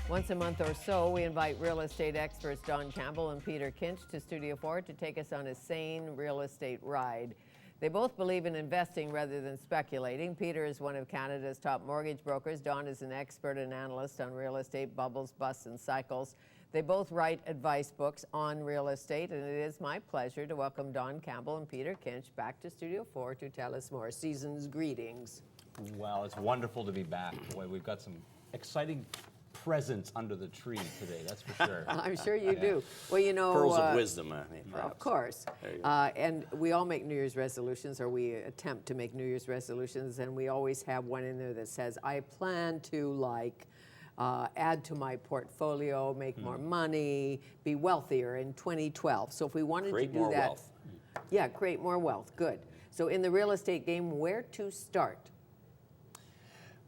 Once a month or so, we invite real estate experts Don Campbell and Peter Kinch to Studio 4 to take us on a sane real estate ride. They both believe in investing rather than speculating. Peter is one of Canada's top mortgage brokers. Don is an expert and analyst on real estate bubbles, busts, and cycles. They both write advice books on real estate, and it is my pleasure to welcome Don Campbell and Peter Kinch back to Studio 4 to tell us more. Season's greetings. Well, it's wonderful to be back. Boy, we've got some exciting presents under the tree today, that's for sure. I'm sure you do. Well, you know, pearls of wisdom, I think. Of course. And we all make New Year's resolutions, or we attempt to make New Year's resolutions, and we always have one in there that says, I plan to add to my portfolio, make more money, be wealthier in 2012. So if we wanted create to do more that. wealth. Yeah, create more wealth. Good. So in the real estate game, where to start?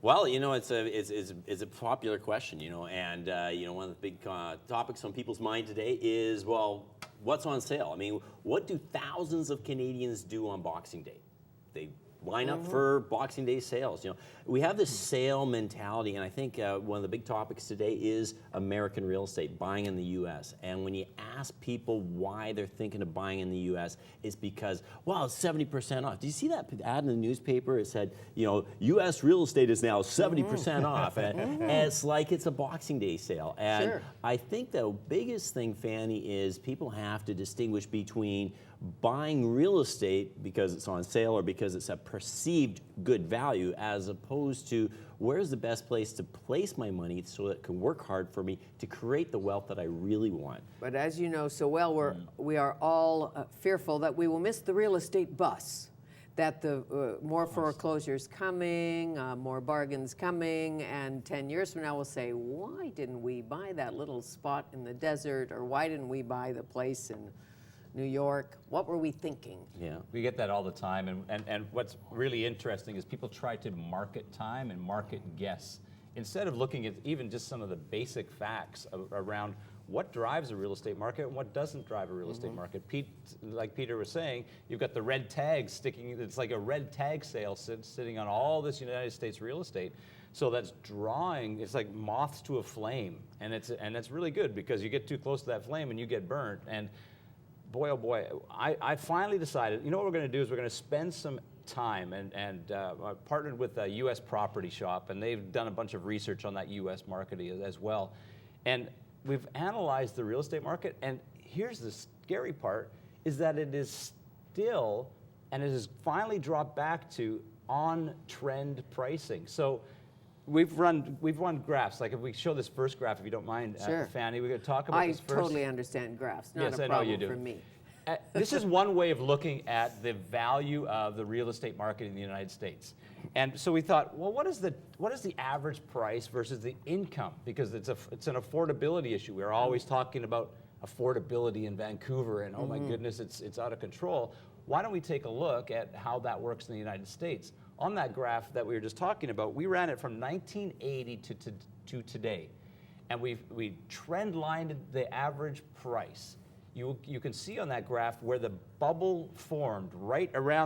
Well, you know, it's a popular question, you know, and you know, one of the big topics on people's mind today is, well, what's on sale? I mean, what do thousands of Canadians do on Boxing Day? They line up for Boxing Day sales. You know, we have this sale mentality, and I think one of the big topics today is American real estate, buying in the U.S. And when you ask people why they're thinking of buying in the U.S., it's because, well, it's 70% off. Did you see that ad in the newspaper? It said, you know, U.S. real estate is now 70% off. And it's like it's a Boxing Day sale. And I think the biggest thing, Fanny, is people have to distinguish between buying real estate because it's on sale or because it's a perceived good value, as opposed to where's the best place to place my money so that it can work hard for me to create the wealth that I really want. But as you know so well, we are all fearful that we will miss the real estate bus, that the more foreclosures coming, more bargains coming, and 10 years from now we'll say, why didn't we buy that little spot in the desert, or why didn't we buy the place in New York? What were we thinking? Yeah, we get that all the time, and what's really interesting is people try to market time and market guess instead of looking at even just some of the basic facts around what drives a real estate market and what doesn't drive a real estate market. Like Peter was saying, you've got the red tag sticking, it's like a red tag sale sitting on all this United States real estate. So that's drawing, it's like moths to a flame, and it's really good because you get too close to that flame and you get burnt. And boy, oh boy, I finally decided, you know what we're going to do is we're going to spend some time, and I partnered with a U.S. property shop, and they've done a bunch of research on that U.S. market as well. And we've analyzed the real estate market, and here's the scary part, is that it is still, and it has finally dropped back to on-trend pricing. So we've run graphs. Like if we show this first graph, if you don't mind, Fanny, we're going to talk about this first. I totally understand graphs. Not yes, a I know you problem do. for me. This is one way of looking at the value of the real estate market in the United States. And so we thought, well, what is the average price versus the income? Because it's an affordability issue. We're always talking about affordability in Vancouver, and oh my goodness, it's out of control. Why don't we take a look at how that works in the United States? On that graph that we were just talking about, we ran it from 1980 to today, and we trend lined the average price. You can see on that graph where the bubble formed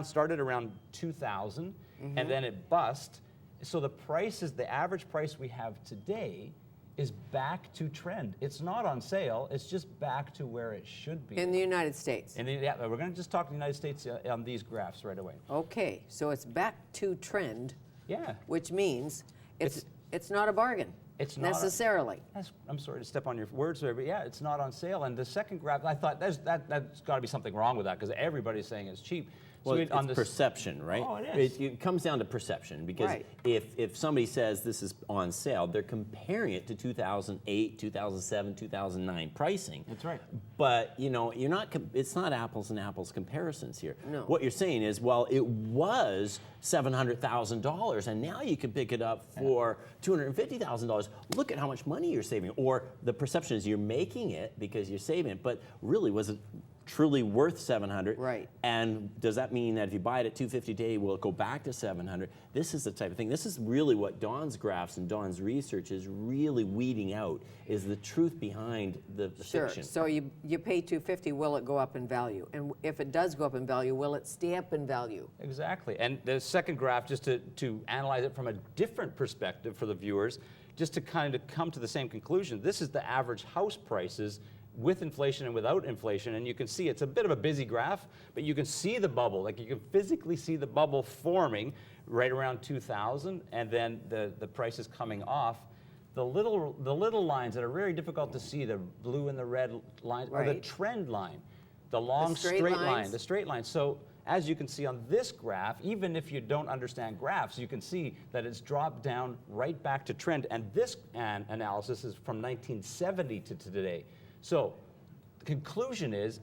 started around 2000, and then it bust. So the average price we have today is back to trend. It's not on sale, it's just back to where it should be. In the United States? Yeah, we're going to just talk the United States on these graphs right away. Okay, so it's back to trend, yeah, which means it's not a bargain. It's not necessarily. I'm sorry to step on your words there, but yeah, it's not on sale. And the second graph, I thought that's got to be something wrong with that because everybody's saying it's cheap. Well, it's perception, right? Oh, it is. It comes down to perception because if somebody says this is on sale, they're comparing it to 2008, 2007, 2009 pricing. That's right. But you know, it's not apples and apples comparisons here. No. What you're saying is, well, it was $700,000, and now you can pick it up for $250,000. Look at how much money you're saving. Or the perception is you're making it because you're saving it, but really was it truly worth 700? Right. And does that mean that if you buy it at 250 today, will it go back to 700? This is the type of thing. This is really what Don's graphs and Don's research is really weeding out, is the truth behind the Sure. fiction. So you pay $250, will it go up in value? And if it does go up in value, will it stay up in value? Exactly. And the second graph, just to analyze it from a different perspective for the viewers, just to kind of come to the same conclusion, this is the average house prices with inflation and without inflation. And you can see it's a bit of a busy graph, but you can see the bubble. Like, you can physically see the bubble forming right around 2000, and then the prices coming off. The little lines that are very difficult to see, the blue and the red lines, are the Right. trend line, the long straight straight line, lines? the straight line. So as you can see on this graph, even if you don't understand graphs, you can see that it's dropped down right back to trend. And this analysis is from 1970 to today. So the conclusion is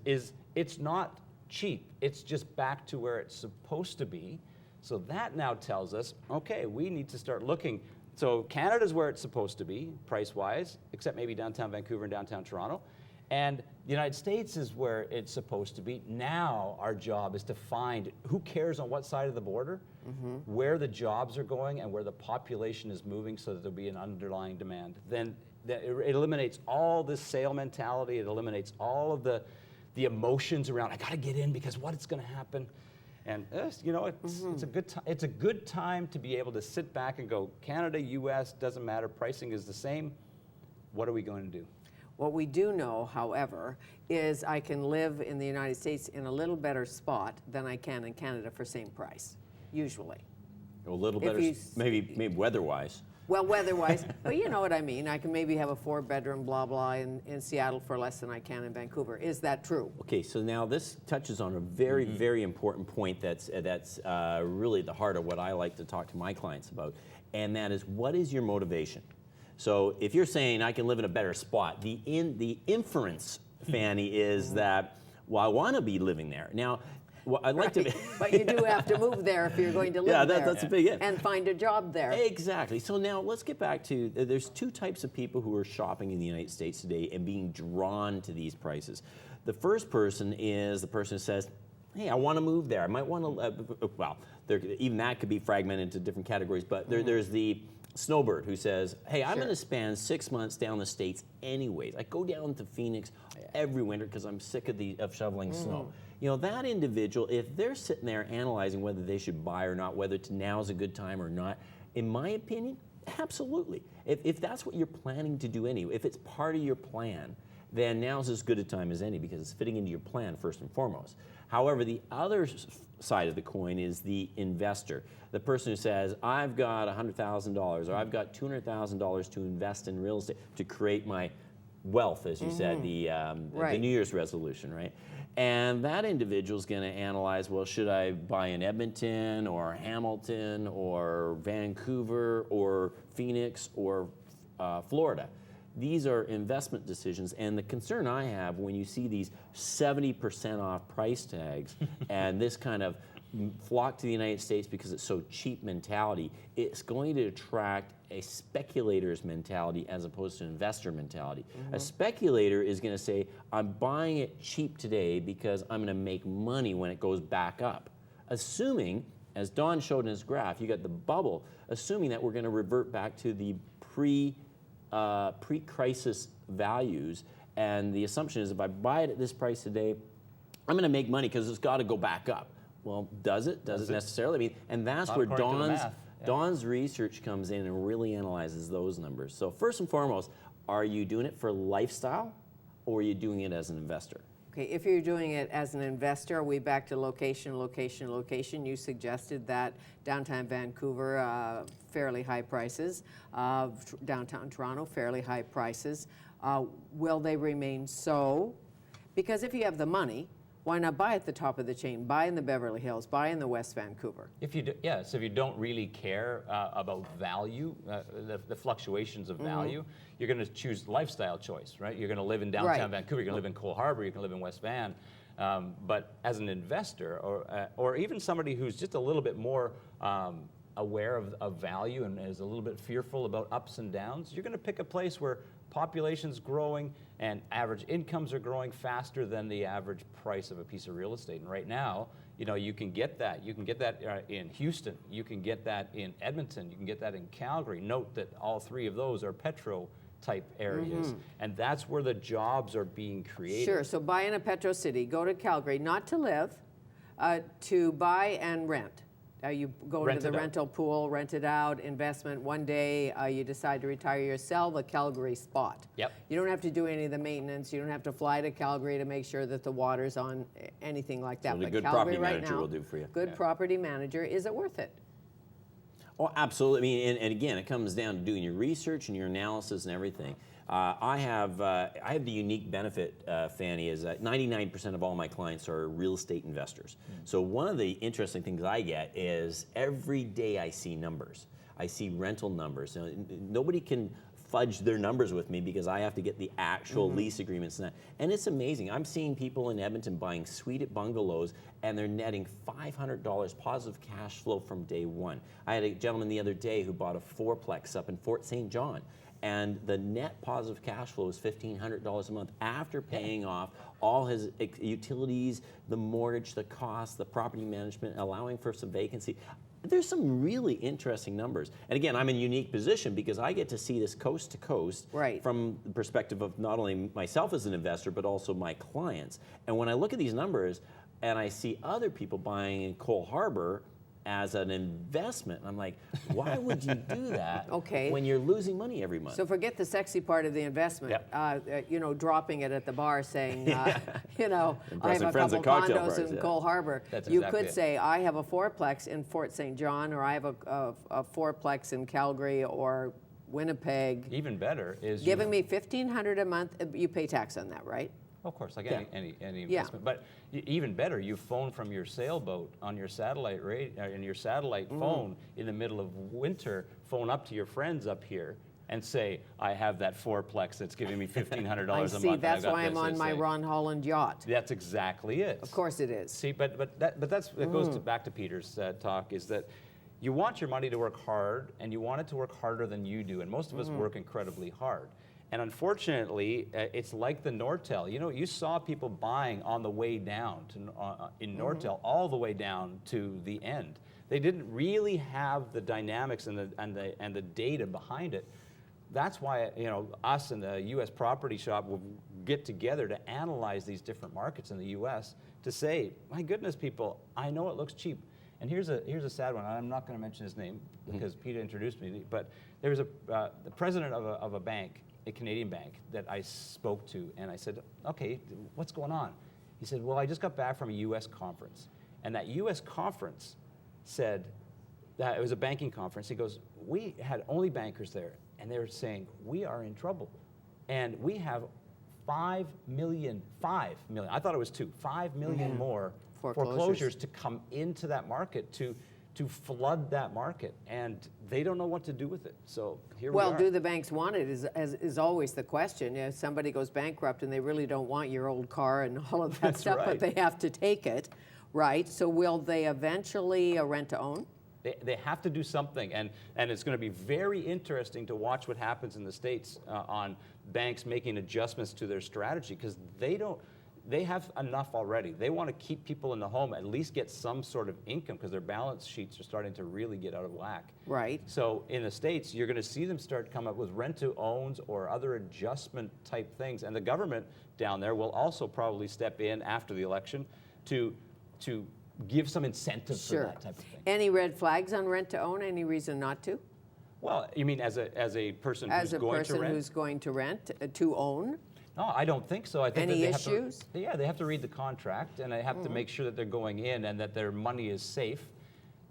it's not cheap. It's just back to where it's supposed to be. So that now tells us, okay, we need to start looking. So Canada's where it's supposed to be, price-wise, except maybe downtown Vancouver and downtown Toronto. And the United States is where it's supposed to be. Now our job is to find who cares on what side of the border, where the jobs are going, and where the population is moving, so that there'll be an underlying demand. Then it eliminates all this sale mentality. It eliminates all of the emotions around, I got to get in because what's going to happen. And it's a good time to be able to sit back and go, Canada, U.S., doesn't matter. Pricing is the same. What are we going to do? What we do know, however, is I can live in the United States in a little better spot than I can in Canada for same price, usually. A little If better, you maybe weather-wise. Well, weather-wise, but you know what I mean. I can maybe have a 4-bedroom blah blah in Seattle for less than I can in Vancouver. Is that true? Okay, so now this touches on a very, very important point that's really the heart of what I like to talk to my clients about, and that is, what is your motivation? So if you're saying I can live in a better spot, the inference, Fanny, is that, well, I want to be living there. Now, well, I'd like to be. But you do have to move there if you're going to live there. That's a big if. And find a job there. Exactly. So now let's get back to, there's two types of people who are shopping in the United States today and being drawn to these prices. The first person is the person who says, hey, I want to move there. I might want to, even that could be fragmented into different categories, but there's the snowbird who says, hey, I'm going to spend 6 months down the States anyways. I go down to Phoenix every winter because I'm sick of shoveling snow. You know, that individual, if they're sitting there analyzing whether they should buy or not, whether now's a good time or not, in my opinion, absolutely. If that's what you're planning to do anyway, if it's part of your plan, then now's as good a time as any because it's fitting into your plan first and foremost. However, the other side of the coin is the investor, the person who says, I've got $100,000 or I've got $200,000 to invest in real estate to create my wealth, as you said, the New Year's resolution, right? And that individual is going to analyze, well, should I buy in Edmonton or Hamilton or Vancouver or Phoenix or Florida? These are investment decisions, and the concern I have when you see these 70% off price tags and this kind of flock to the United States because it's so cheap mentality, it's going to attract a speculator's mentality as opposed to an investor mentality. A speculator is going to say, I'm buying it cheap today because I'm going to make money when it goes back up. Assuming, as Don showed in his graph, you got the bubble, assuming that we're going to revert back to the pre-crisis values, and the assumption is if I buy it at this price today, I'm going to make money because it's got to go back up. Well, does it? Does it necessarily? I mean, and that's where Don's research comes in and really analyzes those numbers. So first and foremost, are you doing it for lifestyle, or are you doing it as an investor? Okay, if you're doing it as an investor, are we back to location, location, location? You suggested that downtown Vancouver, fairly high prices. Downtown Toronto, fairly high prices. Will they remain so? Because if you have the money, why not buy at the top of the chain? Buy in the Beverly Hills, buy in the West Vancouver. If you so if you don't really care about value, the fluctuations of value, you're going to choose lifestyle choice, right? You're going to live in downtown Vancouver, you're going to live in Cole Harbour, you're going to live in West Van. But as an investor, or even somebody who's just a little bit more aware of value and is a little bit fearful about ups and downs, you're going to pick a place where population's growing and average incomes are growing faster than the average price of a piece of real estate. And right now, you know, you can get that. You can get that in Houston. You can get that in Edmonton. You can get that in Calgary. Note that all three of those are petro type areas. And that's where the jobs are being created. Sure, so buy in a Petro City, go to Calgary, not to live, to buy and rent. You go Rent into the it out. rental pool, rent it out, investment. One day you decide to retire, you sell the Calgary spot. Yep. You don't have to do any of the maintenance. You don't have to fly to Calgary to make sure that the water's on, anything like that. What a But good Calgary property right manager now, will do for you. Good property manager, is it worth it? Oh, absolutely. I mean, and again, it comes down to doing your research and your analysis and everything. I have the unique benefit, Fanny, is that 99% of all my clients are real estate investors. So one of the interesting things I get is every day I see numbers. I see rental numbers. Now, nobody can fudge their numbers with me because I have to get the actual lease agreements and that. And it's amazing. I'm seeing people in Edmonton buying suite bungalows and they're netting $500 positive cash flow from day one. I had a gentleman the other day who bought a fourplex up in Fort St. John. And the net positive cash flow is $1,500 a month after paying off all his utilities, the mortgage, the cost, the property management, allowing for some vacancy. There's some really interesting numbers. And again, I'm in a unique position because I get to see this coast to coast from the perspective of not only myself as an investor, but also my clients. And when I look at these numbers and I see other people buying in Cole Harbour as an investment, I'm like, why would you do that when you're losing money every month? So forget the sexy part of the investment. You know, dropping it at the bar, saying, you know, I have a couple condos in Cole Harbour. You could say, I have a fourplex in Fort St. John, or I have a fourplex in Calgary or Winnipeg. Even better is giving me $1,500 a month. You pay tax on that, right? Of course, like any investment. But even better, you phone from your sailboat on your satellite in your satellite phone in the middle of winter. Phone up to your friends up here and say, "I have that fourplex that's giving me $1,500 a month." I see. That's why I'm on my Ron Holland yacht. That's exactly it. Of course it is. See, but that goes back to Peter's talk. Is that you want your money to work hard, and you want it to work harder than you do, and most of us work incredibly hard. And unfortunately, it's like the Nortel. You know, you saw people buying on the way down to, in Nortel, all the way down to the end. They didn't really have the dynamics and the data behind it. That's why, you know, us and the U.S. Property Shop will get together to analyze these different markets in the U.S. to say, my goodness, people, I know it looks cheap. And here's a sad one. I'm not going to mention his name because Peter introduced me. But there was the president of a bank, a Canadian bank, that I spoke to, and I said, okay, what's going on? He said, well, I just got back from a U.S. conference, and that U.S. conference said that it was a banking conference. He goes, we had only bankers there, and they were saying, we are in trouble, and we have 5 million, I thought it was 5 million more foreclosures to come into that market to flood that market, and they don't know what to do with it. So here we are. Well, do the banks want it is always the question. If somebody goes bankrupt and they really don't want your old car and all of that stuff, but they have to take it, right? So will they eventually rent to own? They have to do something, and it's going to be very interesting to watch what happens in the States on banks making adjustments to their strategy, because they have enough already. They want to keep people in the home, at least get some sort of income, because their balance sheets are starting to really get out of whack. Right. So in the States, you're going to see them start to come up with rent-to-owns or other adjustment type things. And the government down there will also probably step in after the election to give some incentive for that type of thing. Any red flags on rent-to-own? Any reason not to? Well, you mean as a person who's going to rent? As a person who's going to rent, to own? No, I don't think so. I think Any issues? They have to read the contract, and they have to make sure that they're going in and that their money is safe.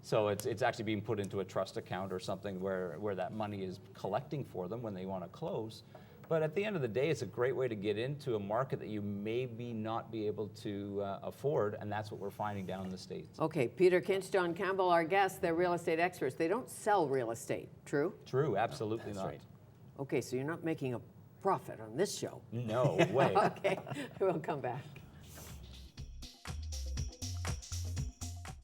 So it's actually being put into a trust account or something where that money is collecting for them when they want to close. But at the end of the day, it's a great way to get into a market that you maybe not be able to afford, and that's what we're finding down in the States. Okay, Peter Kinch, John Campbell, our guests, they're real estate experts. They don't sell real estate, true? True, absolutely not. Right. Okay, so you're not making a profit on this show. No way. Okay, we'll come back.